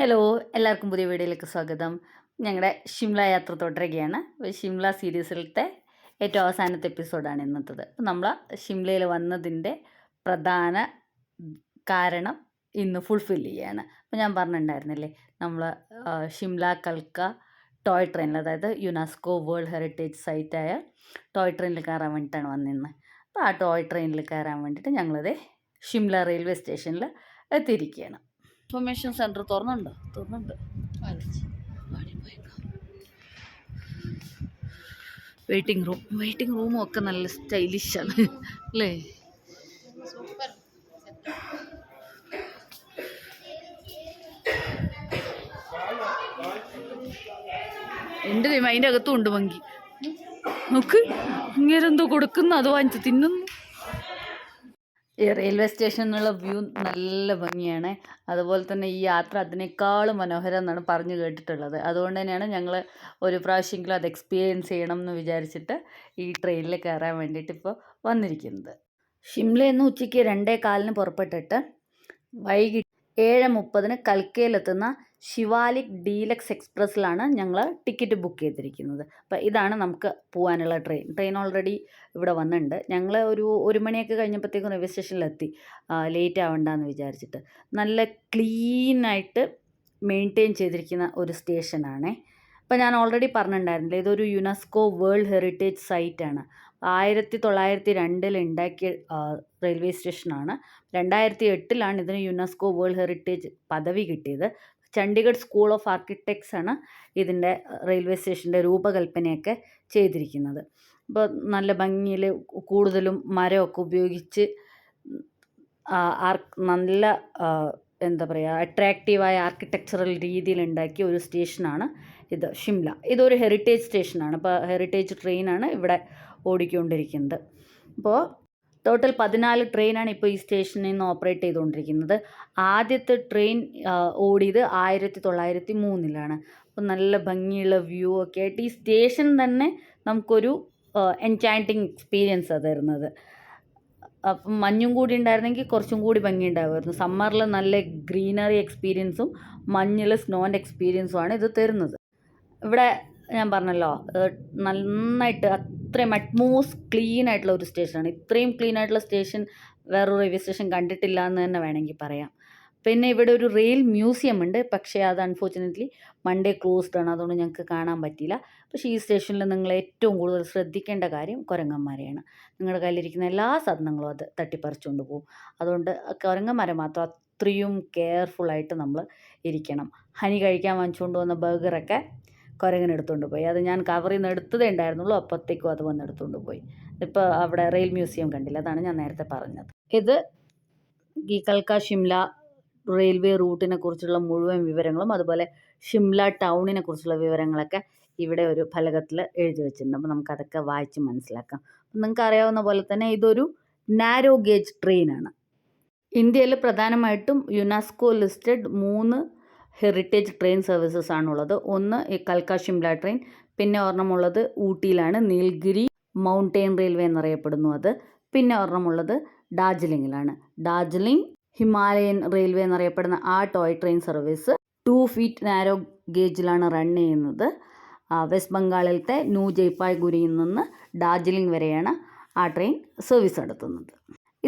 Hello, എല്ലാവർക്കും പുതിയ വീഡിയോയിലേക്ക് സ്വാഗതം. ഞങ്ങളുടെ ഷിംല യാത്ര തുടരുകയാണ്. ഷിംല സീരീസിലത്തെ ഏറ്റവും അവസാനത്തെ എപ്പിസോഡാണ് ഇന്നത്തത്. അപ്പോൾ നമ്മൾ ഷിംലയിൽ വന്നതിൻ്റെ പ്രധാന കാരണം ഇന്ന് ഫുൾഫിൽ ചെയ്യുകയാണ്. അപ്പോൾ ഞാൻ പറഞ്ഞിട്ടുണ്ടായിരുന്നില്ലേ, നമ്മൾ ഷിംല കൽക്ക ടോയ് ട്രെയിനിൽ, അതായത് യുനെസ്കോ വേൾഡ് ഹെറിറ്റേജ് സൈറ്റായ ടോയ് ട്രെയിനിൽ കയറാൻ വേണ്ടിയിട്ടാണ് വന്നിരുന്നത്. അപ്പോൾ ആ ടോയ് ട്രെയിനിൽ കയറാൻ വേണ്ടിയിട്ട് ഞങ്ങളത് ഷിംല റെയിൽവേ സ്റ്റേഷനിൽ എത്തിയിരിക്കുകയാണ്. Information centre തുറന്നുണ്ട്. വെയിറ്റിംഗ് റൂമും ഒക്കെ നല്ല സ്റ്റൈലിഷാണ് അല്ലേ. എൻ്റെ ദൈവം, അതിൻ്റെ അകത്തും ഉണ്ട് മങ്കി. നോക്ക്, ഇങ്ങനെന്തോ കൊടുക്കുന്നു, അത് വാങ്ങിച്ച് തിന്നുന്നു. ഈ റെയിൽവേ സ്റ്റേഷനിലുള്ള വ്യൂ നല്ല ഭംഗിയാണ്. അതുപോലെ തന്നെ ഈ യാത്ര അതിനേക്കാളും മനോഹരം എന്നാണ് പറഞ്ഞു കേട്ടിട്ടുള്ളത്. അതുകൊണ്ട് തന്നെയാണ് ഞങ്ങൾ ഒരു പ്രാവശ്യമെങ്കിലും അത് എക്സ്പീരിയൻസ് ചെയ്യണം എന്ന് വിചാരിച്ചിട്ട് ഈ ട്രെയിനിൽ കയറാൻ വേണ്ടിയിട്ട് ഇപ്പോൾ വന്നിരിക്കുന്നത്. ഷിംലയിൽ നിന്ന് ഉച്ചയ്ക്ക് 2:15 പുറപ്പെട്ടിട്ട് വൈകിട്ട് 7:30 കൽക്കയിലെത്തുന്ന ശിവാലിക് ഡീലക്സ് എക്സ്പ്രസ്സിലാണ് ഞങ്ങൾ ടിക്കറ്റ് ബുക്ക് ചെയ്തിരിക്കുന്നത്. അപ്പോൾ ഇതാണ് നമുക്ക് പോകാനുള്ള ട്രെയിൻ ഓൾറെഡി ഇവിടെ വന്നിട്ടുണ്ട്. ഞങ്ങൾ ഒരു മണിയൊക്കെ കഴിഞ്ഞപ്പോഴത്തേക്കും റെയിൽവേ സ്റ്റേഷനിലെത്തി, ലേറ്റ് ആവണ്ടെന്ന് വിചാരിച്ചിട്ട്. നല്ല ക്ലീനായിട്ട് മെയിൻറ്റെയിൻ ചെയ്തിരിക്കുന്ന ഒരു സ്റ്റേഷനാണേ. അപ്പോൾ ഞാൻ ഓൾറെഡി പറഞ്ഞിട്ടുണ്ടായിരുന്നില്ല, ഇതൊരു യുനെസ്കോ വേൾഡ് ഹെറിറ്റേജ് സൈറ്റാണ്. 1902 ഉണ്ടാക്കിയ റെയിൽവേ സ്റ്റേഷനാണ്. 2008 ഇതിന് യുനെസ്കോ വേൾഡ് ഹെറിറ്റേജ് പദവി കിട്ടിയത്. ചണ്ഡീഗഡ് സ്കൂൾ ഓഫ് ആർക്കിടെക്ട്സ് ആണ് ഇതിൻ്റെ റെയിൽവേ സ്റ്റേഷൻ്റെ രൂപകൽപ്പനയൊക്കെ ചെയ്തിരിക്കുന്നത്. അപ്പോൾ നല്ല ഭംഗിയിൽ കൂടുതലും മരമൊക്കെ ഉപയോഗിച്ച് നല്ല എന്താ പറയുക, അട്രാക്റ്റീവായ ആർക്കിടെക്ചറൽ രീതിയിൽ ഉണ്ടാക്കിയ ഒരു സ്റ്റേഷനാണ് ഇത് ഷിംല. ഇതൊരു ഹെറിറ്റേജ് സ്റ്റേഷനാണ്. അപ്പോൾ ഹെറിറ്റേജ് ട്രെയിനാണ് ഇവിടെ ഓടിക്കൊണ്ടിരിക്കുന്നത്. അപ്പോൾ ടോട്ടൽ 14 ട്രെയിനാണ് ഇപ്പോൾ ഈ സ്റ്റേഷനിൽ നിന്ന് ഓപ്പറേറ്റ് ചെയ്തുകൊണ്ടിരിക്കുന്നത്. ആദ്യത്തെ ട്രെയിൻ ഓടിയത് 1903 അപ്പോൾ നല്ല ഭംഗിയുള്ള വ്യൂ ഒക്കെ ആയിട്ട് ഈ സ്റ്റേഷൻ തന്നെ നമുക്കൊരു എൻചാൻറ്റിങ് എക്സ്പീരിയൻസാണ് തരുന്നത്. അപ്പം മഞ്ഞും കൂടി ഉണ്ടായിരുന്നെങ്കിൽ കുറച്ചും കൂടി ഭംഗി ഉണ്ടാകുമായിരുന്നു. സമ്മറിൽ നല്ല ഗ്രീനറി എക്സ്പീരിയൻസും മഞ്ഞിൽ സ്നോൻ്റെ എക്സ്പീരിയൻസുമാണ് ഇത് തരുന്നത്. ഇവിടെ ഞാൻ പറഞ്ഞല്ലോ, നന്നായിട്ട് അത്രയും ക്ലീൻ ആയിട്ടുള്ള ഒരു സ്റ്റേഷനാണ്. ഇത്രയും ക്ലീൻ ആയിട്ടുള്ള സ്റ്റേഷൻ വേറൊരു റെയിൽവേ സ്റ്റേഷൻ കണ്ടിട്ടില്ല എന്ന് തന്നെ വേണമെങ്കിൽ പറയാം. പിന്നെ ഇവിടെ ഒരു റെയിൽ മ്യൂസിയം ഉണ്ട്, പക്ഷേ അത് അൺഫോർച്ചുനേറ്റ്ലി മൺഡേ ക്ലോസ്ഡ് ആണ്, അതുകൊണ്ട് ഞങ്ങൾക്ക് കാണാൻ പറ്റിയില്ല. പക്ഷേ ഈ സ്റ്റേഷനിൽ നിങ്ങൾ ഏറ്റവും കൂടുതൽ ശ്രദ്ധിക്കേണ്ട കാര്യം കുരങ്ങന്മാരെയാണ്. നിങ്ങളുടെ കയ്യിലിരിക്കുന്ന എല്ലാ സാധനങ്ങളും അത് തട്ടിപ്പറിച്ചുകൊണ്ട് പോകും. അതുകൊണ്ട് കുരങ്ങന്മാരെ മാത്രം അത്രയും കെയർഫുള്ളായിട്ട് നമ്മൾ ഇരിക്കണം. ഹനി കഴിക്കാൻ വാങ്ങിച്ചുകൊണ്ട് വന്ന ബർഗറൊക്കെ കുരങ്ങനെടുത്തുകൊണ്ട് പോയി. അത് ഞാൻ കവറിൽ നിന്ന് എടുത്തതേ ഉണ്ടായിരുന്നുള്ളൂ, അപ്പോഴത്തേക്കും അത് വന്ന് എടുത്തുകൊണ്ട് പോയി. ഇപ്പോൾ അവിടെ റെയിൽ മ്യൂസിയം കണ്ടില്ല, അതാണ് ഞാൻ നേരത്തെ പറഞ്ഞത്. ഇത് ഈ കൽക്ക ഷിംല റെയിൽവേ റൂട്ടിനെ കുറിച്ചുള്ള മുഴുവൻ വിവരങ്ങളും അതുപോലെ ഷിംല ടൗണിനെ കുറിച്ചുള്ള വിവരങ്ങളൊക്കെ ഇവിടെ ഒരു ഫലകത്തിൽ എഴുതി വെച്ചിട്ടുണ്ട്. അപ്പോൾ നമുക്കതൊക്കെ വായിച്ച് മനസ്സിലാക്കാം. നിങ്ങൾക്ക് അറിയാവുന്ന പോലെ തന്നെ ഇതൊരു നാരോ ഗേജ് ട്രെയിനാണ്. ഇന്ത്യയിൽ പ്രധാനമായിട്ടും UNESCO listed 3 heritage train services ആണുള്ളത്. ഒന്ന് ഈ കൽക്ക ഷിംല ട്രെയിൻ, പിന്നെ ഒരെണ്ണമുള്ളത് ഊട്ടിയിലാണ്, നീൽഗിരി മൗണ്ടെയിൻ റെയിൽവേ എന്നറിയപ്പെടുന്നു അത്. പിന്നെ ഒരെണ്ണമുള്ളത് ഡാർജിലിങ്ങിലാണ്, ഡാർജിലിംഗ് ഹിമാലയൻ റെയിൽവേ എന്നറിയപ്പെടുന്ന ആ toy train service 2 feet narrow ഗേജിലാണ് റൺ ചെയ്യുന്നത്. വെസ്റ്റ് ബംഗാളിലത്തെ ന്യൂ ജയ്പാൽഗുരിയിൽ നിന്ന് ഡാർജിലിംഗ് വരെയാണ് ആ ട്രെയിൻ സർവീസ് നടത്തുന്നത്.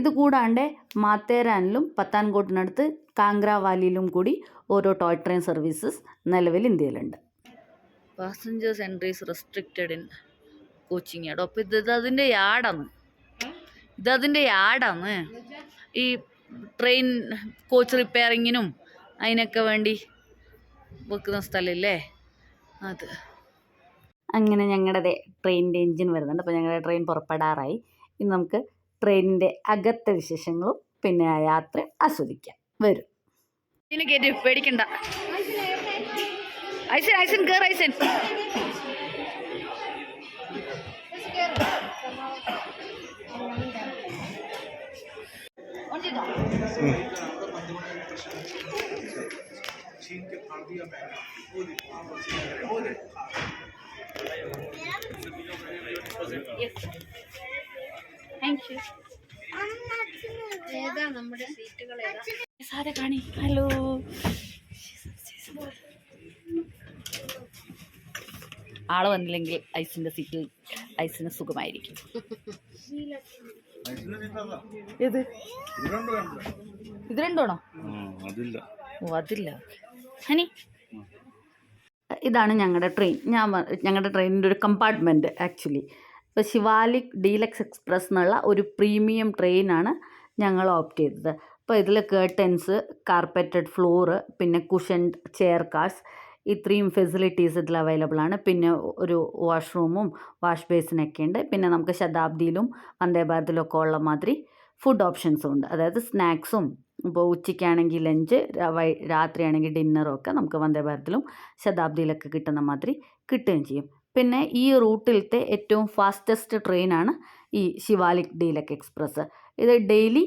ഇതുകൂടാണ്ട് മാത്തേരാനിലും പത്താൻകോട്ടിനടുത്ത് കാംഗ്രാവാലിയിലും കൂടി ഓരോ ടോയ് ട്രെയിൻ സർവീസസ് നിലവിൽ ഇന്ത്യയിലുണ്ട്. Passengers entries restricted in coaching yard. അപ്പോൾ ഇതിൻ്റെ യാർഡാണ് ഈ ട്രെയിൻ കോച്ച് റിപ്പയറിങ്ങിനും അതിനൊക്കെ വേണ്ടി വെക്കുന്ന സ്ഥലമില്ലേ അത്. അങ്ങനെ ഞങ്ങളുടെ ട്രെയിനിൻ്റെ എൻജിൻ വരുന്നുണ്ട്. അപ്പോൾ ഞങ്ങളുടെ ട്രെയിൻ പുറപ്പെടാറായി. ഇനി നമുക്ക് ട്രെയിനിൻ്റെ അകത്തെ വിശേഷങ്ങളും പിന്നെ ആ യാത്ര ആസ്വദിക്കാം. വരും. ഇതിനെ കയറ്റി പേടിക്കണ്ട. ഐസൻ കേർ. ഐസൻ ഏതാ നമ്മുടെ സീറ്റുകൾ? ഏതാ സാധ കാണി. ഹലോ, ആള് വന്നില്ലെങ്കിൽ ഐസിൻ്റെ സീറ്റിൽ ഐസിന് സുഖമായിരിക്കും. ഇത് രണ്ടാണോ? ഓ അതില്ല. ഹനി, ഇതാണ് ഞങ്ങളുടെ ട്രെയിൻ. ഞങ്ങളുടെ ട്രെയിനിൻ്റെ ഒരു കമ്പാർട്ട്മെൻറ്റ് ആക്ച്വലി. ഇപ്പോൾ ശിവാലിക് ഡീലക്സ് എക്സ്പ്രസ് എന്നുള്ള ഒരു പ്രീമിയം ട്രെയിനാണ് ഞങ്ങൾ ഓപ്റ്റ് ചെയ്തത്. അപ്പോൾ ഇതിൽ കേർട്ടൻസ്, കാർപ്പറ്റഡ് ഫ്ലോറ്, പിന്നെ കുഷൻഡ് ചെയർ കാർസ്, ഇത്രയും ഫെസിലിറ്റീസ് ഇതിൽ അവൈലബിൾ ആണ്. പിന്നെ ഒരു വാഷ്റൂമും വാഷ് ബേസിനൊക്കെ ഉണ്ട്. പിന്നെ നമുക്ക് ശതാബ്ദിയിലും വന്ദേ ഭാരതിലൊക്കെ ഉള്ള മാതിരി ഫുഡ് ഓപ്ഷൻസും ഉണ്ട്. അതായത് സ്നാക്സും, ഇപ്പോൾ ഉച്ചയ്ക്കാണെങ്കിൽ ലഞ്ച്, രാത്രിയാണെങ്കിൽ ഡിന്നറും ഒക്കെ നമുക്ക് വന്ദേ ഭാരതിലും ശതാബ്ദിയിലൊക്കെ കിട്ടുന്ന മാതിരി കിട്ടുകയും ചെയ്യും. പിന്നെ ഈ റൂട്ടിലത്തെ ഏറ്റവും ഫാസ്റ്റസ്റ്റ് ട്രെയിനാണ് ഈ ശിവാലിക് ഡീലക് എക്സ്പ്രസ്. ഇത് ഡെയിലി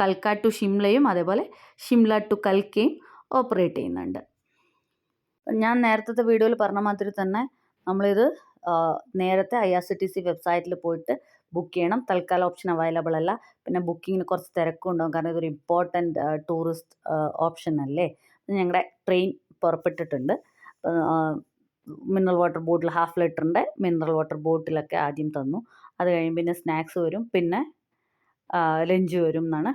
കൽക്ക ടു ഷിംലയും അതേപോലെ ഷിംല ടു കൽക്കയും ഓപ്പറേറ്റ് ചെയ്യുന്നുണ്ട്. ഞാൻ നേരത്തെ വീഡിയോയിൽ പറഞ്ഞ മാതിരി തന്നെ നമ്മളിത് നേരത്തെ IRCTC വെബ്സൈറ്റിൽ പോയിട്ട് ബുക്ക് ചെയ്യണം. തൽക്കാലം ഓപ്ഷൻ അവൈലബിൾ അല്ല. പിന്നെ ബുക്കിങ്ങിന് കുറച്ച് തിരക്കുണ്ടാകും, കാരണം ഇതൊരു ഇമ്പോർട്ടൻറ്റ് ടൂറിസ്റ്റ് ഓപ്ഷൻ അല്ലേ. ഞങ്ങളുടെ ട്രെയിൻ പുറപ്പെട്ടിട്ടുണ്ട്. മിനറൽ വാട്ടർ ബോട്ടിൽ 1/2 ലിറ്ററിൻ്റെ മിനറൽ വാട്ടർ ബോട്ടിലൊക്കെ ആദ്യം തന്നു. അത് കഴിയുമ്പോൾ പിന്നെ സ്നാക്സ് വരും, പിന്നെ ലഞ്ച് വരും എന്നാണ്.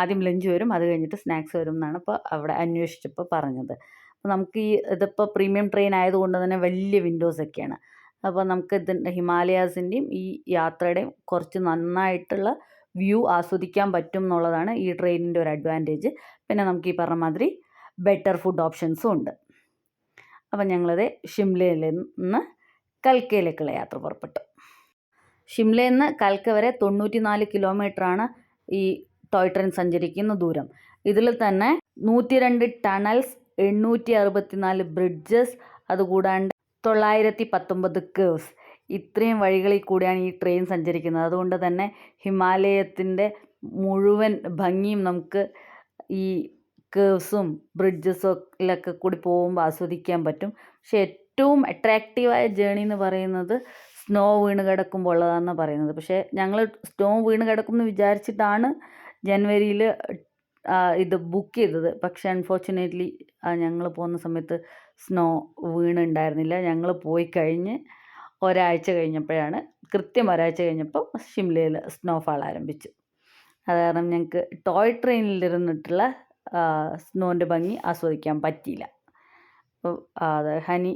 ആദ്യം ലഞ്ച് വരും, അത് കഴിഞ്ഞിട്ട് സ്നാക്സ് വരും എന്നാണ് ഇപ്പോൾ അവിടെ അന്വേഷിച്ചപ്പോൾ പറഞ്ഞത്. അപ്പോൾ നമുക്ക് ഇതിപ്പോൾ പ്രീമിയം ട്രെയിൻ ആയതുകൊണ്ട് തന്നെ വലിയ വിൻഡോസൊക്കെയാണ്. അപ്പോൾ നമുക്ക് ഹിമാലയാസിൻ്റെയും ഈ യാത്രയുടെയും കുറച്ച് നന്നായിട്ടുള്ള വ്യൂ ആസ്വദിക്കാൻ പറ്റും എന്നുള്ളതാണ് ഈ ട്രെയിനിൻ്റെ ഒരു അഡ്വാൻറ്റേജ്. പിന്നെ നമുക്ക് ഈ പറഞ്ഞ മാതിരി ബെറ്റർ ഫുഡ് ഓപ്ഷൻസും ഉണ്ട്. അപ്പം ഞങ്ങളത് ഷിംലയിൽ നിന്ന് കൽക്കയിലേക്കുള്ള യാത്ര പുറപ്പെട്ടു. ഷിംലയിൽ നിന്ന് കൽക്ക വരെ 94 കിലോമീറ്ററാണ് ഈ ടോയ് ട്രെയിൻ സഞ്ചരിക്കുന്ന ദൂരം. ഇതിൽ തന്നെ 102 ടണൽസ്, 864 ബ്രിഡ്ജസ്, അതുകൂടാണ്ട് 919 കേവ്സ്, ഇത്രയും വഴികളിൽ കൂടിയാണ് ഈ ട്രെയിൻ സഞ്ചരിക്കുന്നത്. അതുകൊണ്ട് തന്നെ ഹിമാലയത്തിൻ്റെ മുഴുവൻ ഭംഗിയും നമുക്ക് ഈ കേവ്സും ബ്രിഡ്ജസൊക്കെ കൂടി പോകുമ്പോൾ ആസ്വദിക്കാൻ പറ്റും. പക്ഷേ ഏറ്റവും അട്രാക്റ്റീവായ ജേണി എന്ന് പറയുന്നത് സ്നോ വീണ് കിടക്കുമ്പോൾ ഉള്ളതാണെന്ന് പറയുന്നത്. പക്ഷേ ഞങ്ങൾ സ്നോ വീണ് കിടക്കും എന്ന് വിചാരിച്ചിട്ടാണ് ജനുവരിയിൽ ഇത് ബുക്ക് ചെയ്തത്. പക്ഷേ അൺഫോർച്ചുനേറ്റ്ലി ഞങ്ങൾ പോകുന്ന സമയത്ത് സ്നോ വീണുണ്ടായിരുന്നില്ല. ഞങ്ങൾ പോയി കഴിഞ്ഞ് ഒരാഴ്ച കഴിഞ്ഞപ്പോഴാണ്, കൃത്യം ഒരാഴ്ച കഴിഞ്ഞപ്പോൾ ഷിംലയിൽ സ്നോഫാൾ ആരംഭിച്ചു. അത് കാരണം ഞങ്ങൾക്ക് ടോയ് ട്രെയിനിലിരുന്നിട്ടുള്ള സ്നോൻ്റെ ഭംഗി ആസ്വദിക്കാൻ പറ്റിയില്ല. അപ്പോൾ അത് ഹനി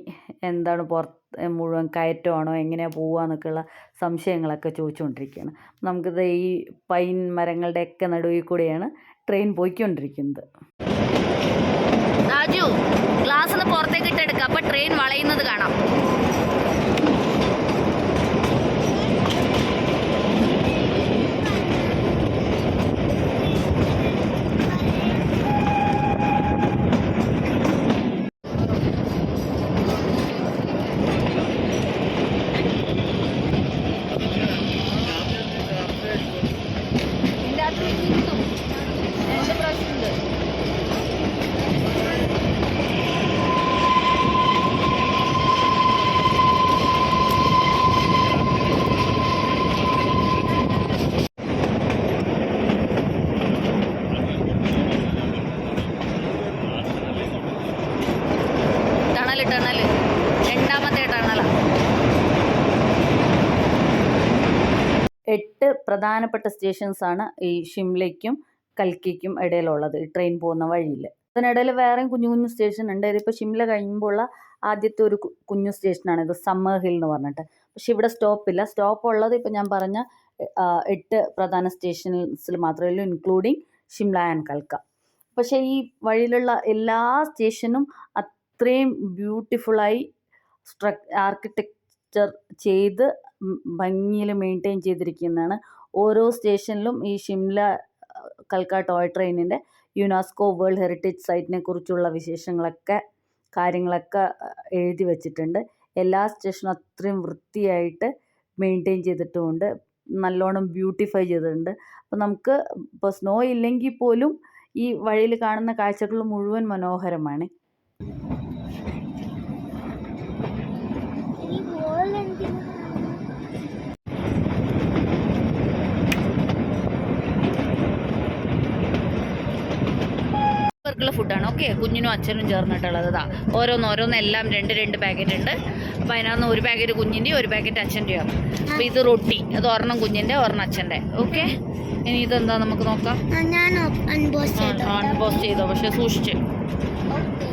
എന്താണ് പുറത്ത് മുഴുവൻ കയറ്റമാണോ എങ്ങനെയാണ് പോവുക എന്നൊക്കെയുള്ള സംശയങ്ങളൊക്കെ ചോദിച്ചുകൊണ്ടിരിക്കുകയാണ്. നമുക്കിത് ഈ പൈൻ മരങ്ങളുടെയൊക്കെ നടുവിൽ കൂടെയാണ് ട്രെയിൻ പോയിക്കൊണ്ടിരിക്കുന്നത്. രാജു, ഗ്ലാസ് ഒന്ന് പുറത്തേക്ക് ഇട്ടെടുക്കുക, അപ്പോൾ ട്രെയിൻ വളയുന്നത് കാണാം. ടണൽ രണ്ടാമത്തെ ടണലാണ്. 8 പ്രധാനപ്പെട്ട സ്റ്റേഷൻസാണ് ഈ ഷിംലയ്ക്കും കൽക്കയ്ക്കും ഇടയിലുള്ളത് ഈ ട്രെയിൻ പോകുന്ന വഴിയിൽ. അതിനിടയിൽ വേറെയും കുഞ്ഞു കുഞ്ഞു സ്റ്റേഷൻ ഉണ്ട്. ഇതിപ്പോൾ ഷിംല കഴിയുമ്പോൾ ഉള്ള ആദ്യത്തെ ഒരു കുഞ്ഞു സ്റ്റേഷനാണ് ഇത്, സമ്മർ ഹിൽ എന്ന് പറഞ്ഞിട്ട്. പക്ഷെ ഇവിടെ സ്റ്റോപ്പില്ല. സ്റ്റോപ്പ് ഉള്ളത് ഇപ്പോൾ ഞാൻ പറഞ്ഞ 8 പ്രധാന സ്റ്റേഷൻസിൽ മാത്രമേ ഉള്ളൂ, ഇൻക്ലൂഡിങ് ഷിംല ആൻഡ് കൽക്ക. പക്ഷേ ഈ വഴിയിലുള്ള എല്ലാ സ്റ്റേഷനും അത്രയും ബ്യൂട്ടിഫുള്ളായി ആർക്കിടെക്ചർ ചെയ്ത് ഭംഗിയിൽ മെയിൻറ്റെയിൻ ചെയ്തിരിക്കുന്നതാണ്. ഓരോ സ്റ്റേഷനിലും ഈ ഷിംല കൽക്ക ടോയ് ട്രെയിനിൻ്റെ യുനെസ്കോ വേൾഡ് ഹെറിറ്റേജ് സൈറ്റിനെ കുറിച്ചുള്ള കാര്യങ്ങളൊക്കെ എഴുതി വച്ചിട്ടുണ്ട്. എല്ലാ സ്റ്റേഷനും അത്രയും വൃത്തിയായിട്ട് മെയിൻറ്റെയിൻ ചെയ്തിട്ടുമുണ്ട്, നല്ലോണം ബ്യൂട്ടിഫൈ ചെയ്തിട്ടുണ്ട്. അപ്പോൾ നമുക്ക് ഇപ്പോൾ സ്നോ ഇല്ലെങ്കിൽ പോലും ഈ വഴിയിൽ കാണുന്ന കാഴ്ചകൾ മുഴുവൻ മനോഹരമാണ്. പേർക്കുള്ള ഫുഡാണ്. ഓക്കെ, കുഞ്ഞിനും അച്ഛനും ചേർന്നിട്ടുള്ളത്. ഇതാ ഓരോന്നെല്ലാം രണ്ട് പാക്കറ്റ് ഉണ്ട്. അപ്പോൾ അതിനകത്ത് ഒരു പാക്കറ്റ് കുഞ്ഞിൻ്റെയും ഒരു പാക്കറ്റ് അച്ഛൻ്റെയാണ്. അപ്പോൾ ഇത് റൊട്ടി, അത് ഒരെണ്ണം കുഞ്ഞിൻ്റെ ഒരെണ്ണം അച്ഛൻ്റെ. ഓക്കെ, ഇനി ഇതെന്താ നമുക്ക് നോക്കാം. അൺബോക്സ് ചെയ്തോ, പക്ഷെ സൂക്ഷിച്ച്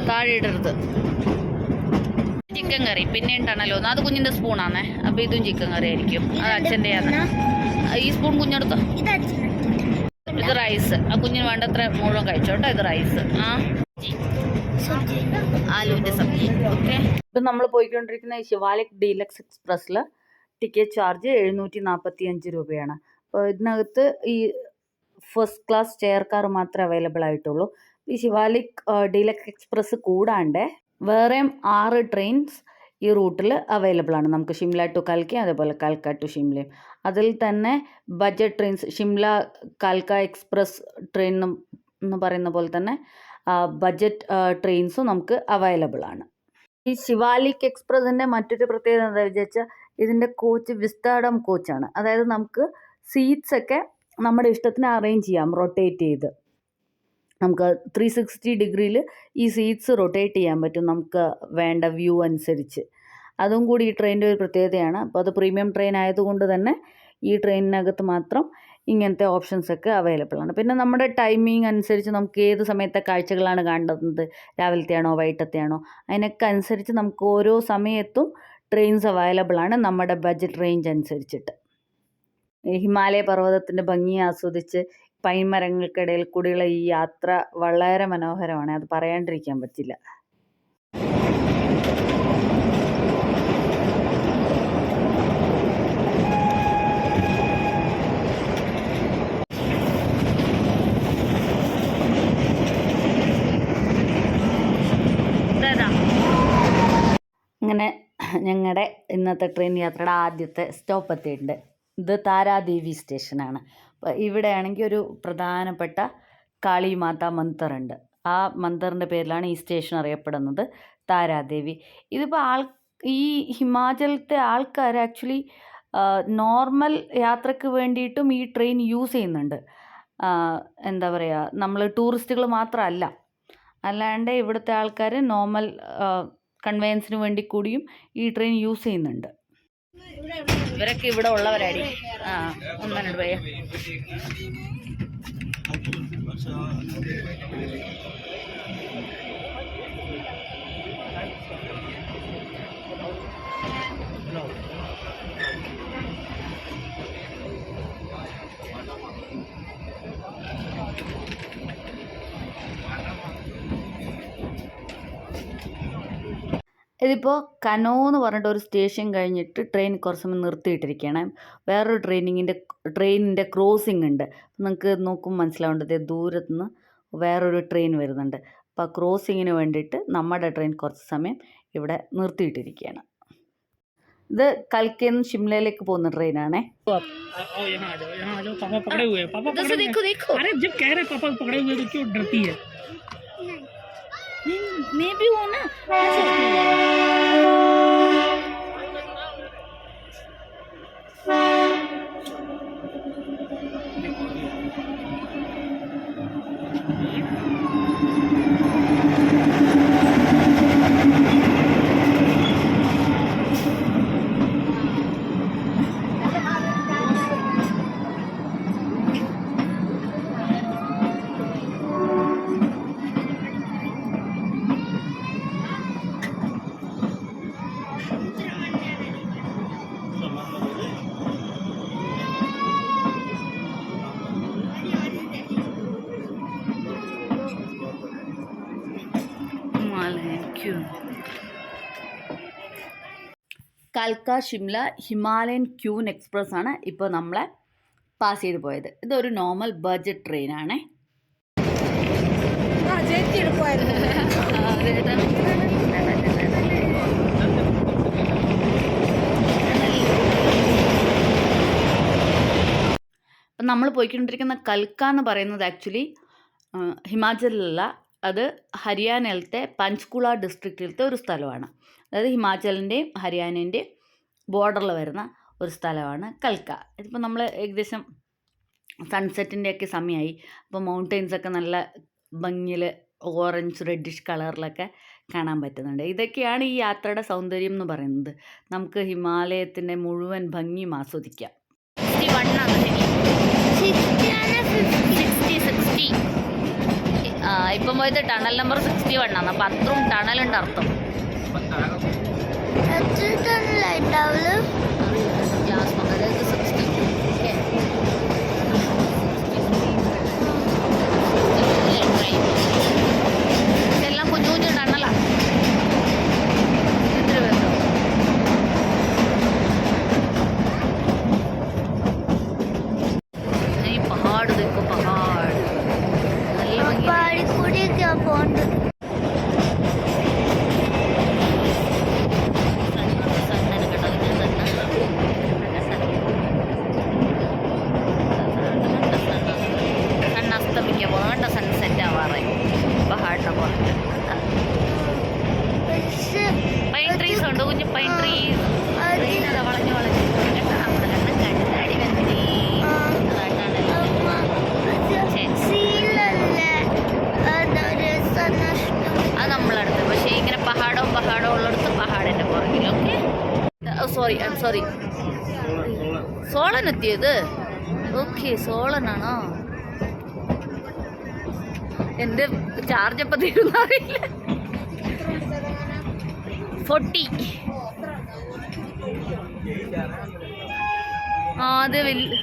താഴെ ഇടരുത്. ചിക്കൻ കറി പിന്നെ ഉണ്ടാണല്ലോ, അത് കുഞ്ഞിൻ്റെ സ്പൂണാണേ. അപ്പോൾ ഇതും ചിക്കൻ കറി ആയിരിക്കും, അത് അച്ഛൻ്റെയാണ്. ഈ സ്പൂൺ കുഞ്ഞെടുത്തോ. ഇത് റൈസ്, ആ കുഞ്ഞിന് വേണ്ടത്ര മുഴുവൻ കഴിച്ചോട്ടോ. ഇത് റൈസ്, ആലുവിൻ്റെ സബ്ജി. ഓക്കെ, ഇപ്പം നമ്മൾ പോയിക്കൊണ്ടിരിക്കുന്ന ഈ ശിവാലിക് ഡീലക്സ് എക്സ്പ്രസ്സിൽ ടിക്കറ്റ് ചാർജ് 745 രൂപയാണ്. അപ്പോൾ ഇതിനകത്ത് ഈ ഫസ്റ്റ് ക്ലാസ് ചെയർ കാർ മാത്രമേ അവൈലബിൾ ആയിട്ടുള്ളൂ. ഈ ശിവാലിക് ഡീലക്സ് എക്സ്പ്രസ് കൂടാണ്ട് വേറെയും 6 ട്രെയിൻസ് ഈ റൂട്ടിൽ അവൈലബിൾ ആണ്. നമുക്ക് ഷിംല ടു കൽക്ക, അതേപോലെ കൽക്ക ടു ഷിംലയും. അതിൽ തന്നെ ബഡ്ജറ്റ് ട്രെയിൻസ്, ഷിംല കൽക്ക എക്സ്പ്രസ് ട്രെയിൻ എന്ന് പറയുന്ന പോലെ തന്നെ ബഡ്ജറ്റ് ട്രെയിൻസും നമുക്ക് അവൈലബിൾ ആണ്. ഈ ശിവാലിക് എക്സ്പ്രസിൻ്റെ മറ്റൊരു പ്രത്യേകത എന്താ വിചാരിച്ചാൽ ഇതിൻ്റെ കോച്ച് വിസ്താഡം കോച്ചാണ്. അതായത് നമുക്ക് സീറ്റ്സൊക്കെ നമ്മുടെ ഇഷ്ടത്തിന് അറേഞ്ച് ചെയ്യാം, റൊട്ടേറ്റ് ചെയ്ത്. നമുക്ക് 360 ഡിഗ്രിയിൽ ഈ സീറ്റ്സ് റൊട്ടേറ്റ് ചെയ്യാൻ പറ്റും നമുക്ക് വേണ്ട വ്യൂ അനുസരിച്ച്. അതും കൂടി ഈ ട്രെയിനിൻ്റെ ഒരു പ്രത്യേകതയാണ്. അപ്പോൾ അത് പ്രീമിയം ട്രെയിൻ ആയതുകൊണ്ട് തന്നെ ഈ ട്രെയിനിനകത്ത് മാത്രം ഇങ്ങനത്തെ ഓപ്ഷൻസൊക്കെ അവൈലബിൾ ആണ്. പിന്നെ നമ്മുടെ ടൈമിംഗ് അനുസരിച്ച് നമുക്ക് ഏത് സമയത്തെ കാഴ്ചകളാണ് കാണുന്നത്, രാവിലത്തെയാണോ വൈകിട്ടത്തെയാണോ, അതിനൊക്കെ അനുസരിച്ച് നമുക്ക് ഓരോ സമയത്തും ട്രെയിൻസ് അവൈലബിൾ ആണ് നമ്മുടെ ബഡ്ജറ്റ് റേഞ്ച് അനുസരിച്ചിട്ട്. ഹിമാലയ പർവ്വതത്തിൻ്റെ ഭംഗി ആസ്വദിച്ച് പൈൻ മരങ്ങൾക്കിടയിൽ കൂടിയുള്ള ഈ യാത്ര വളരെ മനോഹരമാണ്, അത് പറയാണ്ടിരിക്കാൻ പറ്റില്ല. അങ്ങനെ ഞങ്ങളുടെ ഇന്നത്തെ ട്രെയിൻ യാത്രയുടെ ആദ്യത്തെ സ്റ്റോപ്പ് എത്തിയിട്ടുണ്ട്. ഇത് താരാദേവി സ്റ്റേഷനാണ്. അപ്പോൾ ഇവിടെയാണെങ്കിൽ ഒരു പ്രധാനപ്പെട്ട കാളിമാതാ മന്ദിറുണ്ട്. ആ മന്ദിറിൻ്റെ പേരിലാണ് ഈ സ്റ്റേഷൻ അറിയപ്പെടുന്നത്, താരാദേവി. ഇതിപ്പോൾ ഈ ഹിമാചലത്തെ ആൾക്കാർ ആക്ച്വലി നോർമൽ യാത്രയ്ക്ക് വേണ്ടിയിട്ടും ഈ ട്രെയിൻ യൂസ് ചെയ്യുന്നുണ്ട്. എന്താ പറയുക, നമ്മൾ ടൂറിസ്റ്റുകൾ മാത്രമല്ല, അല്ലാണ്ട് ഇവിടുത്തെ ആൾക്കാർ നോർമൽ കൺവെയൻസിന് വേണ്ടി കൂടിയും ഈ ട്രെയിൻ യൂസ് ചെയ്യുന്നുണ്ട്. ഇവരൊക്കെ ഇവിടെ ഉള്ളവരാടി. ഒന്നരണ്ട് പോയ ഇതിപ്പോൾ കനോ എന്ന് പറഞ്ഞിട്ട് ഒരു സ്റ്റേഷൻ കഴിഞ്ഞിട്ട് ട്രെയിൻ കുറച്ച് സമയം നിർത്തിയിട്ടിരിക്കുകയാണ്. വേറൊരു ട്രെയിനിൻ്റെ ക്രോസിംഗ് ഉണ്ട്. നിങ്ങൾക്ക് നോക്കുമ്പോൾ മനസ്സിലാവേണ്ടത് ദൂരത്തുനിന്ന് വേറൊരു ട്രെയിൻ വരുന്നുണ്ട്. അപ്പോൾ ആ ക്രോസിങ്ങിന് വേണ്ടിയിട്ട് നമ്മുടെ ട്രെയിൻ കുറച്ച് സമയം ഇവിടെ നിർത്തിയിട്ടിരിക്കുകയാണ്. ഇത് കൽക്കയിൽ നിന്ന് ഷിംലയിലേക്ക് പോകുന്ന ട്രെയിനാണേ. मैं भी हूँ ना, കൽക്ക ഷിംല ഹിമാലയൻ ക്യൂൻ എക്സ്പ്രസ് ആണ് ഇപ്പോൾ നമ്മളെ പാസ് ചെയ്ത് പോയത്. ഇതൊരു നോർമൽ ബഡ്ജറ്റ് ട്രെയിനാണേ. അപ്പം നമ്മൾ പോയിക്കൊണ്ടിരിക്കുന്ന കൽക്ക എന്ന് പറയുന്നത് ആക്ച്വലി ഹിമാചലിലല്ല, അത് ഹരിയാനയിലത്തെ പഞ്ച്കുള ഡിസ്ട്രിക്റ്റിലത്തെ ഒരു സ്ഥലമാണ്. അതായത് ഹിമാചലിൻ്റെയും ഹരിയാനേൻ്റെയും ബോർഡറിൽ വരുന്ന ഒരു സ്ഥലമാണ് കൽക്ക. ഇതിപ്പോൾ നമ്മൾ ഏകദേശം സൺസെറ്റിൻ്റെയൊക്കെ സമയമായി. അപ്പോൾ മൗണ്ടെയ്ൻസൊക്കെ നല്ല ഭംഗിയിൽ ഓറഞ്ച് റെഡിഷ് കളറിലൊക്കെ കാണാൻ പറ്റുന്നുണ്ട്. ഇതൊക്കെയാണ് ഈ യാത്രയുടെ സൗന്ദര്യം എന്ന് പറയുന്നത്. നമുക്ക് ഹിമാലയത്തിൻ്റെ മുഴുവൻ ഭംഗിയും ആസ്വദിക്കാം. 60 ഇപ്പം പോയത് ടണൽ നമ്പർ 61 ആണ്. അപ്പം അത്രയും ടണലുണ്ട് അർത്ഥം. ഇതെല്ലാം കുഞ്ഞു കുഞ്ഞു ടണലാണ്. ഈ പഹാട് देखो പഹാട് നല്ല ഭംഗി പോണ്ട്. സണ്ണസ്തമിക്കാൻ പോകണ്ട, സൺസെറ്റ് ആവാറായി പഹാടിനെ പുറത്ത്. പൈൻ ട്രീസ് ഉണ്ട്, കുഞ്ഞു പൈൻ ട്രീസ്. ട്രെയിനതാ വളഞ്ഞു വളഞ്ഞു കണ്ടാടി വന്നി. അത് നമ്മളടുത്ത്. പക്ഷേ ഇങ്ങനെ പഹാടവും ഉള്ളിടത്ത് പഹാടിൻ്റെ പുറകിൽ. Okay, sorry I am sorry. Solan എത്തിയത്? ഓക്കെ, സോളനാണോ? എൻ്റെ ചാർജ് എപ്പോൾ തീരുന്നറിയില്ല. 40. ആ അതെ ഇത്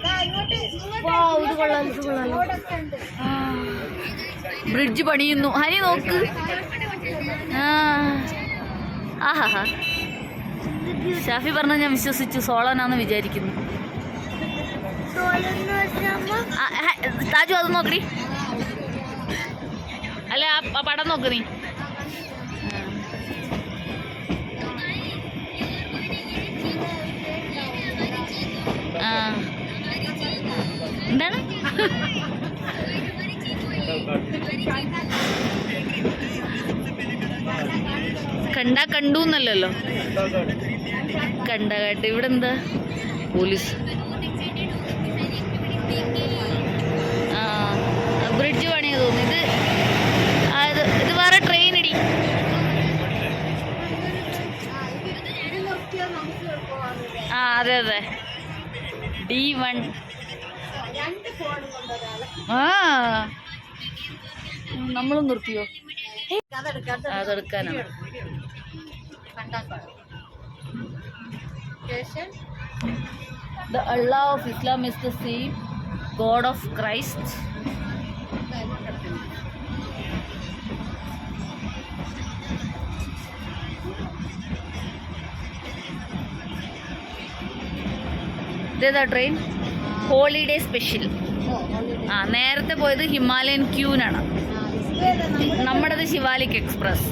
കൊള്ളാം, ഇത് കൊള്ളാം. ബ്രിഡ്ജ് പണിയുന്നു. ഹനി നോക്ക്. ആഹാ, ഷാഫി പറഞ്ഞ ഞാൻ വിശ്വസിച്ചു. സോളനാന്ന് വിചാരിക്കുന്നു. താജു അത് നോക്കടി. അല്ല ആ പടം നോക്ക് നീ. എന്താണ് കണ്ടാ കണ്ടു എന്നല്ലല്ലോ, കണ്ട കേട്ട്. ഇവിടെ എന്താ പോലീസ്? ബ്രിഡ്ജ് പണിയാ തോന്നുന്നു. ഇത് വേറെ ട്രെയിൻ ഇടി. അതെ അതെ, D1. നമ്മളും നിർത്തിയോ? അതെടുക്കാനാണ്. The Allah of Islam is the same God of Christ. ഇതേതാ ട്രെയിൻ? Holiday special. നേരത്തെ പോയത് ഹിമാലയൻ ക്യൂനാണ്. നമ്മുടേത് ശിവാലിക് എക്സ്പ്രസ്.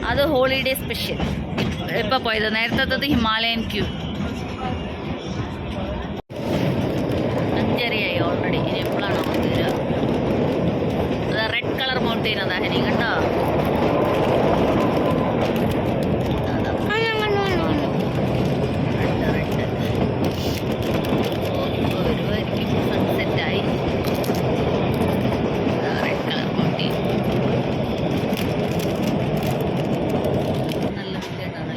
അത് ഹോളിഡേ സ്പെഷ്യൽ. ഇപ്പം പോയത് നേരത്തെ ഹിമാലയൻ ക്യൂ. 5:30 ഓൾറെഡി. ഇനി എപ്പോഴാണോ വരിക? അത് റെഡ് കളർ മൗണ്ടെയിൻ. അതാ ഹനി കണ്ടോ? സൺസെറ്റായി. റെഡ് കളർ മൗണ്ടെയിൻ നല്ല കേട്ടാണ്.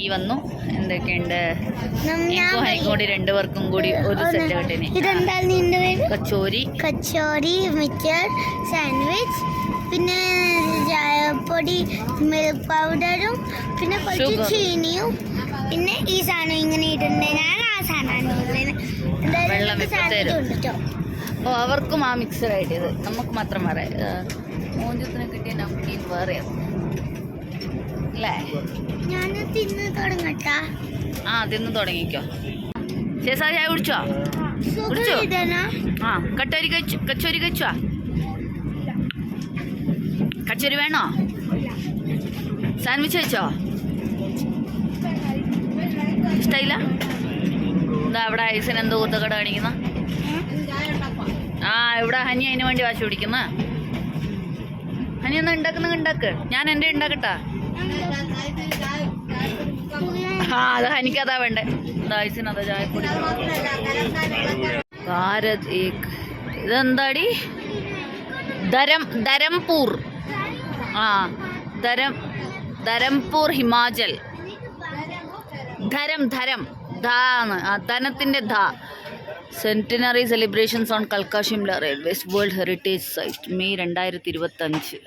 ഈ വന്നു. എന്തൊക്കെയുണ്ട്? ഹൈക്കോടി 2 പേർക്കും കൂടി ഒരു സെറ്റ് കെട്ടിന്. കച്ചോരി, മിച്ചർ, സാൻഡ്വിച്ച്, പിന്നെ ചായപ്പൊടി, മിൽക്ക് പൗഡറും, പിന്നെ കുറച്ച് ചീനിയും, പിന്നെ ഈ സാധനം ഇങ്ങനെ ഇട്ടുണ്ട്. ഞാൻ ആ സാധനം വെള്ളം വെച്ചിട്ട്. ഓ, അവർക്കും ആ മിക്സറായിട്ട്. ഇത് നമുക്ക് മാത്രം വേറെ. മോഞ്ചത്തിന് കിട്ടിയ നംകീൻ വേറെയാണ് അല്ലേ? ഞാൻ തിന്ന് തുടങ്ങട്ടാ. തിന്ന് തുടങ്ങിക്കോ. ശേഷാ ചായ കുടിച്ചോ? കച്ചോരി കഴിച്ചോ? കച്ചോരി വേണോ? സാൻഡ്വിച്ച് കഴിച്ചോ? ഇഷ്ടമായില്ല? ഇതാ അവിടെ ഐസിന് എന്തോ കുത്തക്കട കാണിക്കുന്ന. ഇവിടെ ഹനി അതിന് വേണ്ടി വാശി പിടിക്കുന്ന. ഹനി ഒന്ന് ഉണ്ടാക്ക്. ഞാൻ എൻ്റെ ഉണ്ടാക്കട്ടാ. ആ അത് ഹനിക്കതാ വേണ്ടേ. ദായ്സിനതാ ചായപ്പൊടി. ഭാരത് ഏക്. ഇതെന്താടി? ധരംപൂർ. ആ ധരംപൂർ ഹിമാചൽ. ധരം ധാന്ന് ധനത്തിൻ്റെ ധ. സെന്റിനറി സെലിബ്രേഷൻസ് ഓൺ കൽക്ക Shimla railways world heritage site May 2025.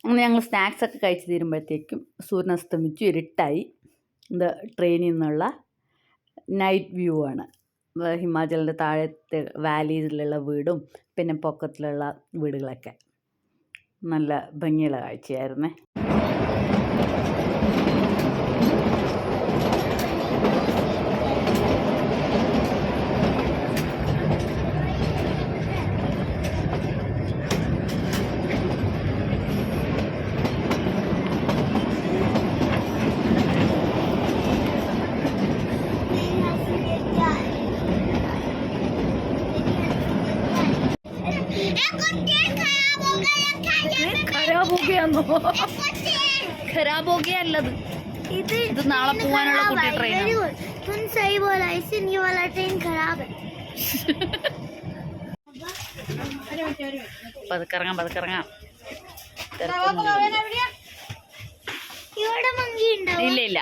അങ്ങനെ ഞങ്ങൾ സ്നാക്സ് ഒക്കെ കഴിച്ച് തീരുമ്പോഴത്തേക്കും സൂര്യൻ അസ്തമിച്ചു, ഇരുട്ടായി. ഇത് ട്രെയിനിൽ നിന്നുള്ള നൈറ്റ് വ്യൂ ആണ്. ഹിമാചലിൻ്റെ താഴത്തെ വാലീസിലുള്ള വീടും പിന്നെ പൊക്കത്തിലുള്ള വീടുകളൊക്കെ നല്ല ഭംഗിയുള്ള കാഴ്ചയായിരുന്നേ. ഖരാബ് ഹോ ഗയാ അല്ലത്. ഇത് നാളെ പോവാനുള്ള കുട്ടി ട്രെയിനാണ്. പതുക്കിറങ്ങാം. ഇല്ല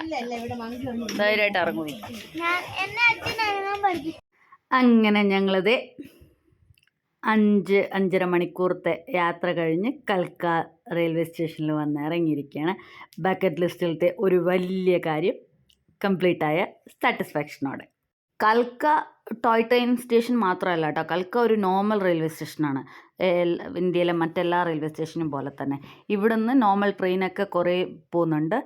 ധൈര്യമായിട്ട് ഇറങ്ങും. അങ്ങനെ ഞങ്ങളത് 5-5.5 മണിക്കൂറത്തെ യാത്ര കഴിഞ്ഞ് കൽക്ക റെയിൽവേ സ്റ്റേഷനിൽ വന്ന് ഇറങ്ങിയിരിക്കുകയാണ്. ബക്കറ്റ് ലിസ്റ്റിലത്തെ ഒരു വലിയ കാര്യം കംപ്ലീറ്റ് ആയ സാറ്റിസ്ഫാക്ഷനോടെ. കൽക്ക ടോയ് ട്രെയിൻ സ്റ്റേഷൻ മാത്രമല്ല കേട്ടോ, കൽക്ക ഒരു നോർമൽ റെയിൽവേ സ്റ്റേഷനാണ്. ഇന്ത്യയിലെ മറ്റെല്ലാ റെയിൽവേ സ്റ്റേഷനും പോലെ തന്നെ ഇവിടുന്ന് നോർമൽ ട്രെയിനൊക്കെ കുറേ പോകുന്നുണ്ട്.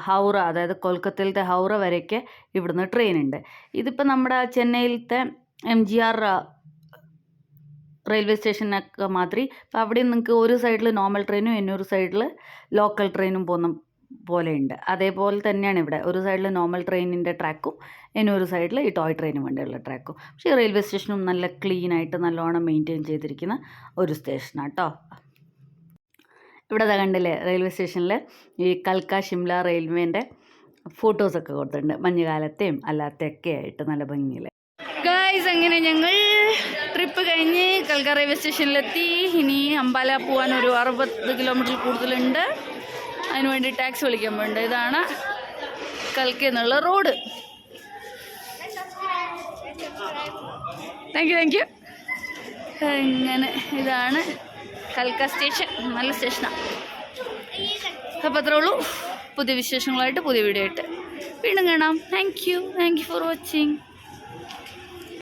ഹൗറ, അതായത് കൊൽക്കത്തയിലത്തെ ഹൗറ വരെയൊക്കെ ഇവിടുന്ന് ട്രെയിൻ ഉണ്ട്. ഇതിപ്പോൾ നമ്മുടെ ചെന്നൈയിലത്തെ MGR റെയിൽവേ സ്റ്റേഷനൊക്കെ മാതിരി. അപ്പോൾ അവിടെ നിങ്ങൾക്ക് ഒരു സൈഡിൽ നോർമൽ ട്രെയിനും ഇന്നൊരു സൈഡിൽ ലോക്കൽ ട്രെയിനും പോകുന്ന പോലെയുണ്ട്. അതേപോലെ തന്നെയാണ് ഇവിടെ. ഒരു സൈഡിൽ നോർമൽ ട്രെയിനിൻ്റെ ട്രാക്കും ഇന്നൊരു സൈഡിൽ ഈ ടോയ് ട്രെയിനും വേണ്ടിയുള്ള ട്രാക്കും. പക്ഷേ ഈ റെയിൽവേ സ്റ്റേഷനും നല്ല ക്ലീനായിട്ട് നല്ലോണം മെയിൻറ്റെയിൻ ചെയ്തിരിക്കുന്ന ഒരു സ്റ്റേഷനാണ് കേട്ടോ. ഇവിടെ കണ്ടില്ലേ റെയിൽവേ സ്റ്റേഷനിൽ ഈ കൽക്ക ഷിംല റെയിൽവേൻ്റെ ഫോട്ടോസൊക്കെ കൊടുത്തിട്ടുണ്ട്, മഞ്ഞുകാലത്തെയും അല്ലാത്തെയൊക്കെ ആയിട്ട് നല്ല ഭംഗിയിൽ. ഗായ്സ്, അങ്ങനെ ഞങ്ങൾ ട്രിപ്പ് കഴിഞ്ഞ് കൽക്ക റെയിൽവേ സ്റ്റേഷനിലെത്തി. ഇനി അംബാല പോകാൻ ഒരു 60 കിലോമീറ്റർ കൂടുതലുണ്ട്. അതിനുവേണ്ടി ടാക്സി വിളിക്കാൻ പോയിട്ടുണ്ട്. ഇതാണ് കൽക്ക എന്നുള്ള റോഡ്. Thank you. അങ്ങനെ ഇതാണ് കൽക്ക സ്റ്റേഷൻ. നല്ല സ്റ്റേഷനാണ്. അപ്പോൾ അത്രേ ഉള്ളൂ. പുതിയ വിശേഷങ്ങളായിട്ട് പുതിയ വീഡിയോ ആയിട്ട് വീണ്ടും കാണാം. Thank you for watching.